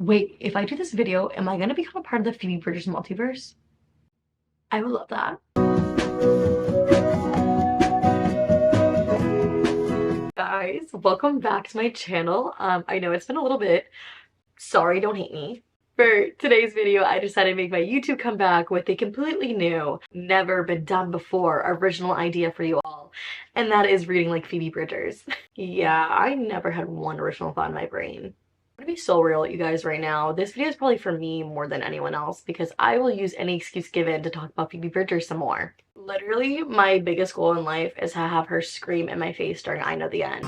Wait, if I do this video, am I gonna become a part of the Phoebe Bridgers multiverse? I would love that. Guys, welcome back to my channel. I know it's been a little bit. Sorry, don't hate me. For today's video, I decided to make my YouTube comeback with a completely new, never been done before original idea for you all, and that is reading like Phoebe Bridgers. Yeah, I never had one original thought in my brain. I'm gonna be so real with you guys right now. This video is probably for me more than anyone else because I will use any excuse given to talk about Phoebe Bridgers some more. Literally, my biggest goal in life is to have her scream in my face during I Know the End.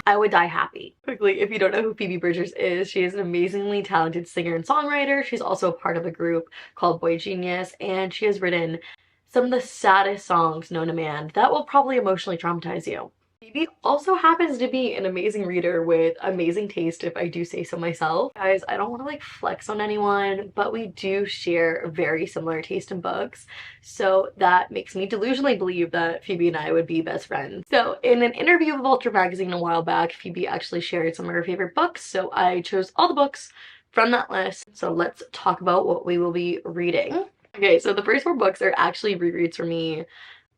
I would die happy. Quickly, if you don't know who Phoebe Bridgers is, she is an amazingly talented singer and songwriter. She's also a part of a group called Boy Genius, and she has written some of the saddest songs known to man that will probably emotionally traumatize you. Phoebe also happens to be an amazing reader with amazing taste, if I do say so myself. Guys, I don't want to like flex on anyone, but we do share very similar taste in books, so that makes me delusionally believe that Phoebe and I would be best friends. So in an interview with Vulture magazine a while back, Phoebe actually shared some of her favorite books, so I chose all the books from that list. So let's talk about what we will be reading. Okay, so the first four books are actually rereads for me.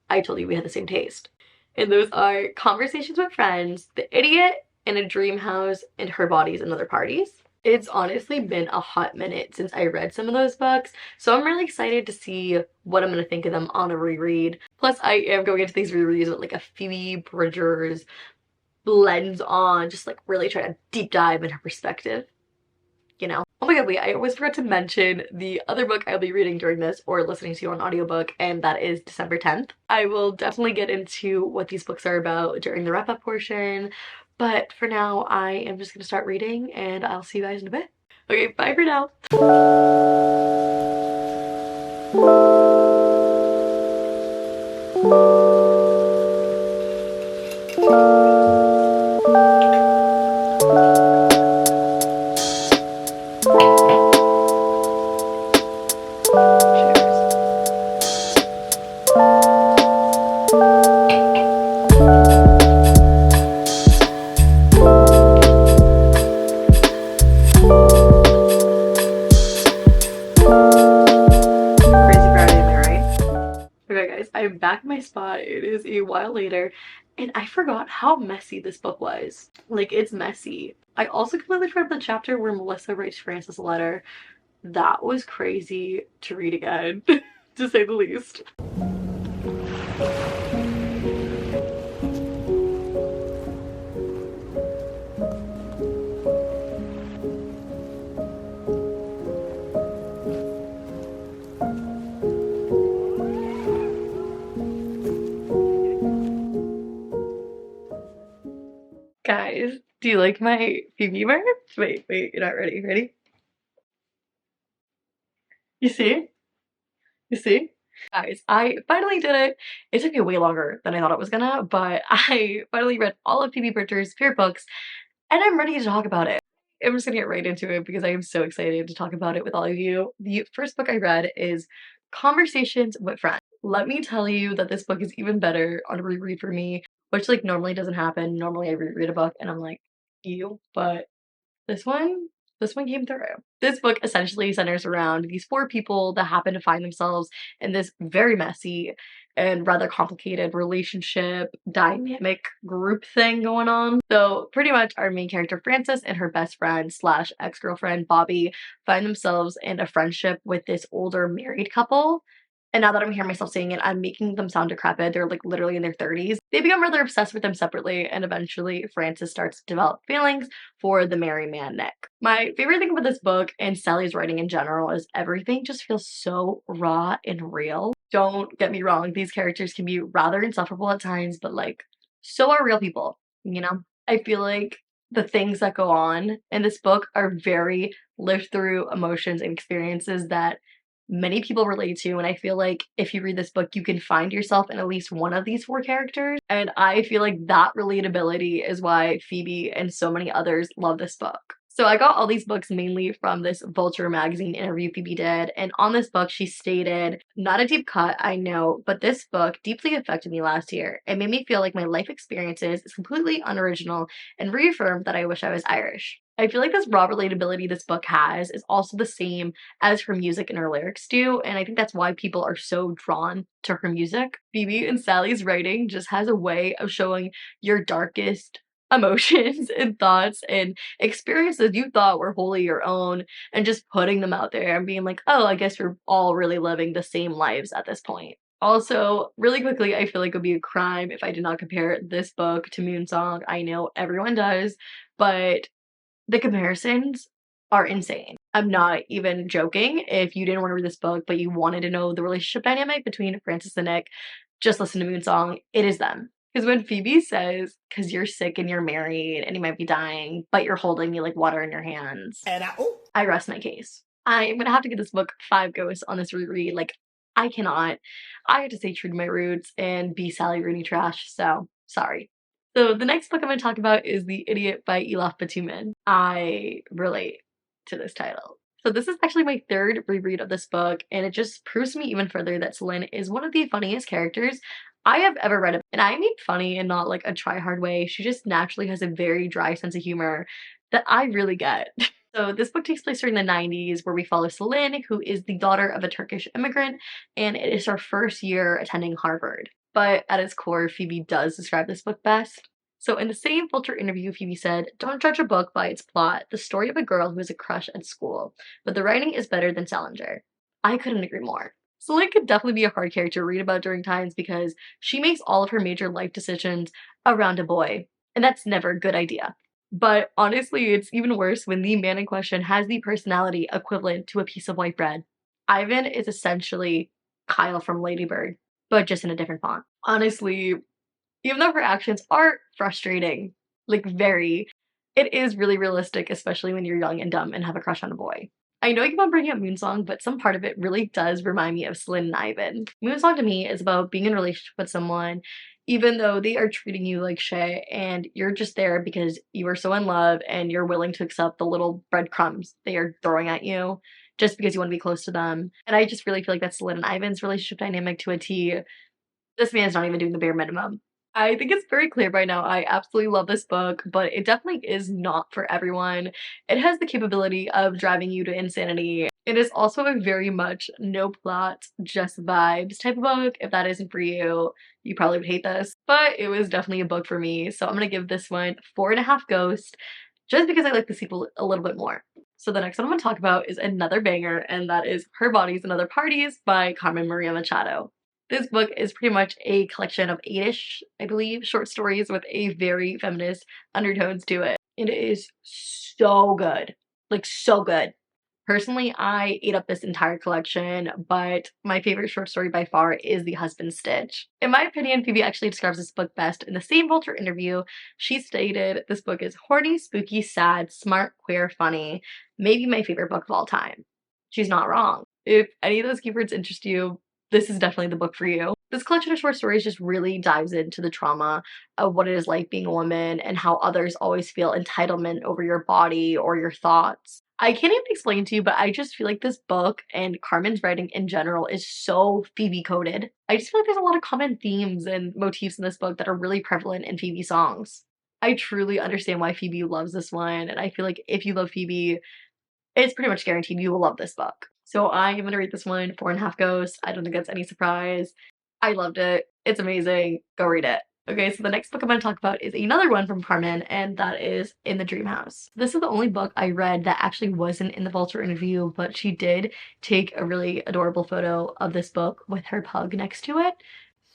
I told you we had the same taste. And those are Conversations with Friends, The Idiot, In a Dream House, and Her Bodies and Other Parties. It's honestly been a hot minute since I read some of those books, so I'm really excited to see what I'm going to think of them on a reread. Plus, I am going into these rereads with like a Phoebe Bridgers lens on, just like really trying to deep dive in her perspective, you know? Oh my god, wait, I always forgot to mention the other book I'll be reading during this or listening to on audiobook, and that is December 10th. I will definitely get into what these books are about during the wrap-up portion, but for now, I am just gonna start reading, and I'll see you guys in a bit. Okay, bye for now. Okay guys, I'm back in my spot. It is a while later and I forgot how messy this book was. Like, it's messy. I also completely forgot the chapter where Melissa writes Frances a letter. That was crazy to read again, to say the least. Guys, do you like my Phoebe merch? Wait, you're not ready. Ready? You see? You see? Guys, I finally did it. It took me way longer than I thought it was gonna, but I finally read all of Phoebe Bridgers' favorite books, and I'm ready to talk about it. I'm just gonna get right into it because I am so excited to talk about it with all of you. The first book I read is Conversations with Friends. Let me tell you that this book is even better on a reread for me, which like normally doesn't happen. Normally I reread a book and I'm like, ew, but this one, this one came through. This book essentially centers around these four people that happen to find themselves in this very messy and rather complicated relationship dynamic group thing going on. So pretty much our main character Frances and her best friend slash ex-girlfriend Bobby find themselves in a friendship with this older married couple. And now that I'm hearing myself saying it, I'm making them sound decrepit. They're like literally in their 30s. They become rather obsessed with them separately, and eventually Frances starts to develop feelings for the married man, Nick. My favorite thing about this book and Sally's writing in general is everything just feels so raw and real. Don't get me wrong, these characters can be rather insufferable at times, but like, so are real people, you know? I feel like the things that go on in this book are very lived through emotions and experiences that many people relate to, and I feel like if you read this book you can find yourself in at least one of these four characters, and I feel like that relatability is why Phoebe and so many others love this book. So I got all these books mainly from this Vulture magazine interview Phoebe did, and on this book she stated, "Not a deep cut, I know, but this book deeply affected me last year. It made me feel like my life experiences is completely unoriginal and reaffirmed that I wish I was Irish." I feel like this raw relatability this book has is also the same as her music and her lyrics do, and I think that's why people are so drawn to her music. Phoebe and Sally's writing just has a way of showing your darkest emotions and thoughts and experiences you thought were wholly your own and just putting them out there and being like, oh, I guess we're all really living the same lives at this point. Also, really quickly, I feel like it would be a crime if I did not compare this book to Moonsong. I know everyone does, but the comparisons are insane. I'm not even joking. If you didn't want to read this book, but you wanted to know the relationship dynamic between Francis and Nick, just listen to Moonsong. It is them. Because when Phoebe says, "Because you're sick and you're married and you might be dying, but you're holding me like water in your hands," and I rest my case. I'm gonna have to give this book 5 ghosts on this reread. Like, I cannot. I have to stay true to my roots and be Sally Rooney trash, so sorry. So the next book I'm going to talk about is The Idiot by Elif Batuman. I relate to this title. So this is actually my 3rd reread of this book, and it just proves to me even further that Celine is one of the funniest characters I have ever read. And I mean funny in not like a try-hard way. She just naturally has a very dry sense of humor that I really get. So this book takes place during the 90s, where we follow Celine, who is the daughter of a Turkish immigrant, and it is her first year attending Harvard. But at its core, Phoebe does describe this book best. So in the same Vulture interview, Phoebe said, "Don't judge a book by its plot, the story of a girl who has a crush at school, but the writing is better than Salinger." I couldn't agree more. Celine could definitely be a hard character to read about during times because she makes all of her major life decisions around a boy, and that's never a good idea. But honestly, it's even worse when the man in question has the personality equivalent to a piece of white bread. Ivan is essentially Kyle from Lady Bird, but just in a different font. Honestly, even though her actions are frustrating, like very, it is really realistic, especially when you're young and dumb and have a crush on a boy. I know you keep on bringing up Moonsong, but some part of it really does remind me of Celine and Ivan. Moonsong to me is about being in a relationship with someone, even though they are treating you like shit, and you're just there because you are so in love and you're willing to accept the little breadcrumbs they are throwing at you just because you want to be close to them. And I just really feel like that's Celine and Ivan's relationship dynamic to a T. This man's not even doing the bare minimum. I think it's very clear by now. I absolutely love this book, but it definitely is not for everyone. It has the capability of driving you to insanity. It is also a very much no plot, just vibes type of book. If that isn't for you, you probably would hate this. But it was definitely a book for me, so I'm gonna give this one 4.5 ghosts, just because I like the sequel a little bit more. So the next one I'm gonna talk about is another banger, and that is Her Bodies and Other Parties by Carmen Maria Machado. This book is pretty much a collection of 8-ish, I believe, short stories with a very feminist undertones to it. It is so good. Like, so good. Personally, I ate up this entire collection, but my favorite short story by far is The Husband's Stitch. In my opinion, Phoebe actually describes this book best. In the same Vulture interview, she stated, "This book is horny, spooky, sad, smart, queer, funny. Maybe my favorite book of all time." She's not wrong. If any of those keywords interest you, this is definitely the book for you. This collection of short stories just really dives into the trauma of what it is like being a woman and how others always feel entitlement over your body or your thoughts. I can't even explain to you, but I just feel like this book and Carmen's writing in general is so Phoebe coded. I just feel like there's a lot of common themes and motifs in this book that are really prevalent in Phoebe songs. I truly understand why Phoebe loves this one, and I feel like if you love Phoebe, it's pretty much guaranteed you will love this book. So I am gonna rate this one 4.5 ghosts. I don't think that's any surprise. I loved it. It's amazing. Go read it. Okay, so the next book I'm going to talk about is another one from Carmen, and that is In the Dream House. This is the only book I read that actually wasn't in the Vulture interview, but she did take a really adorable photo of this book with her pug next to it.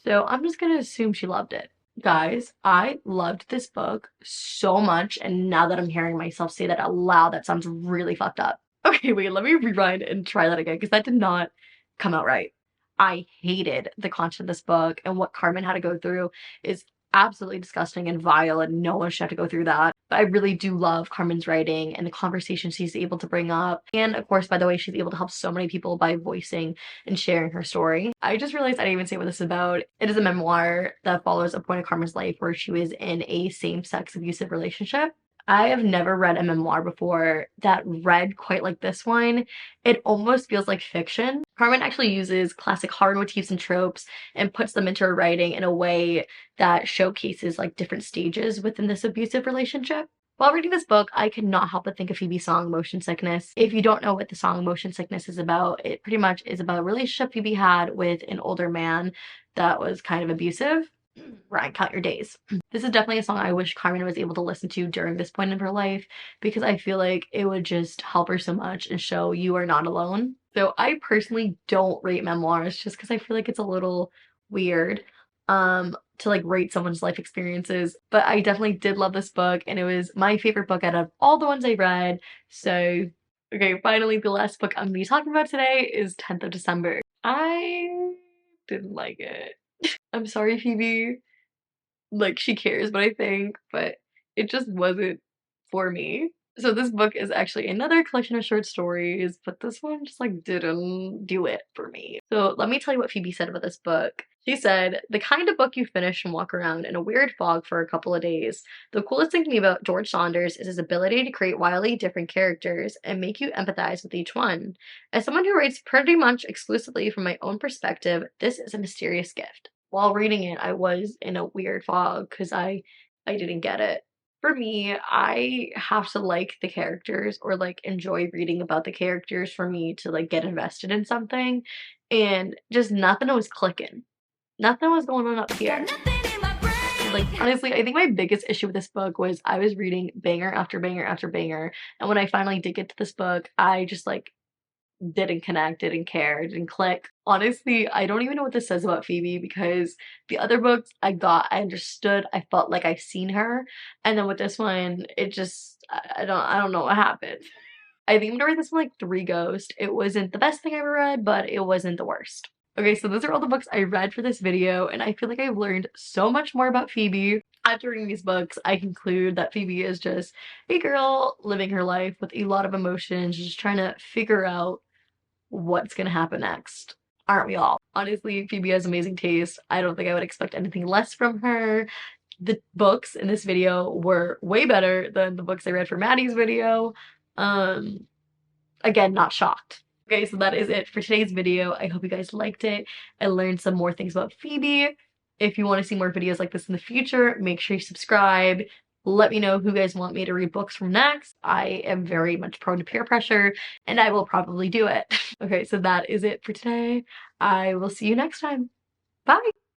So I'm just going to assume she loved it. Guys, I loved this book so much, and now that I'm hearing myself say that out loud, that sounds really fucked up. Okay, wait, let me rewind and try that again, because that did not come out right. I hated the content of this book, and what Carmen had to go through is absolutely disgusting and vile, and no one should have to go through that. But I really do love Carmen's writing and the conversations she's able to bring up. And of course, by the way, she's able to help so many people by voicing and sharing her story. I just realized I didn't even say what this is about. It is a memoir that follows a point of Carmen's life where she was in a same-sex abusive relationship. I have never read a memoir before that read quite like this one. It almost feels like fiction. Carmen actually uses classic horror motifs and tropes and puts them into her writing in a way that showcases like different stages within this abusive relationship. While reading this book, I could not help but think of Phoebe's song Motion Sickness. If you don't know what the song Motion Sickness is about, it pretty much is about a relationship Phoebe had with an older man that was kind of abusive. Right, count your days. This is definitely a song I wish Carmen was able to listen to during this point in her life because I feel like it would just help her so much and show you are not alone. So I personally don't rate memoirs just because I feel like it's a little weird to like rate someone's life experiences. But I definitely did love this book and it was my favorite book out of all the ones I read. So okay, finally the last book I'm gonna be talking about today is 10th of December. I didn't like it. I'm sorry, Phoebe. Like, she cares what I think, but it just wasn't for me. So this book is actually another collection of short stories, but this one just like didn't do it for me. So let me tell you what Phoebe said about this book. She said, the kind of book you finish and walk around in a weird fog for a couple of days. The coolest thing to me about George Saunders is his ability to create wildly different characters and make you empathize with each one. As someone who writes pretty much exclusively from my own perspective, this is a mysterious gift. While reading it, I was in a weird fog because I didn't get it. For me, I have to like the characters or like enjoy reading about the characters for me to like get invested in something. And just nothing was clicking. Nothing was going on up here. Like, honestly, I think my biggest issue with this book was I was reading banger after banger after banger. And when I finally did get to this book, I just like didn't connect, didn't care, didn't click. Honestly, I don't even know what this says about Phoebe because the other books I understood, I felt like I've seen her. And then with this one, it just, I don't know what happened. I think I'm gonna rate this one like 3 ghost. It wasn't the best thing I ever read, but it wasn't the worst. Okay, so those are all the books I read for this video, and I feel like I've learned so much more about Phoebe. After reading these books, I conclude that Phoebe is just a girl living her life with a lot of emotions, just trying to figure out what's gonna happen next. Aren't we all? Honestly, Phoebe has amazing taste. I don't think I would expect anything less from her. The books in this video were way better than the books I read for Maddie's video. Again, not shocked. Okay, so that is it for today's video. I hope you guys liked it. I learned some more things about Phoebe. If you want to see more videos like this in the future, make sure you subscribe. Let me know who you guys want me to read books from next. I am very much prone to peer pressure, and I will probably do it. Okay, so that is it for today. I will see you next time. Bye!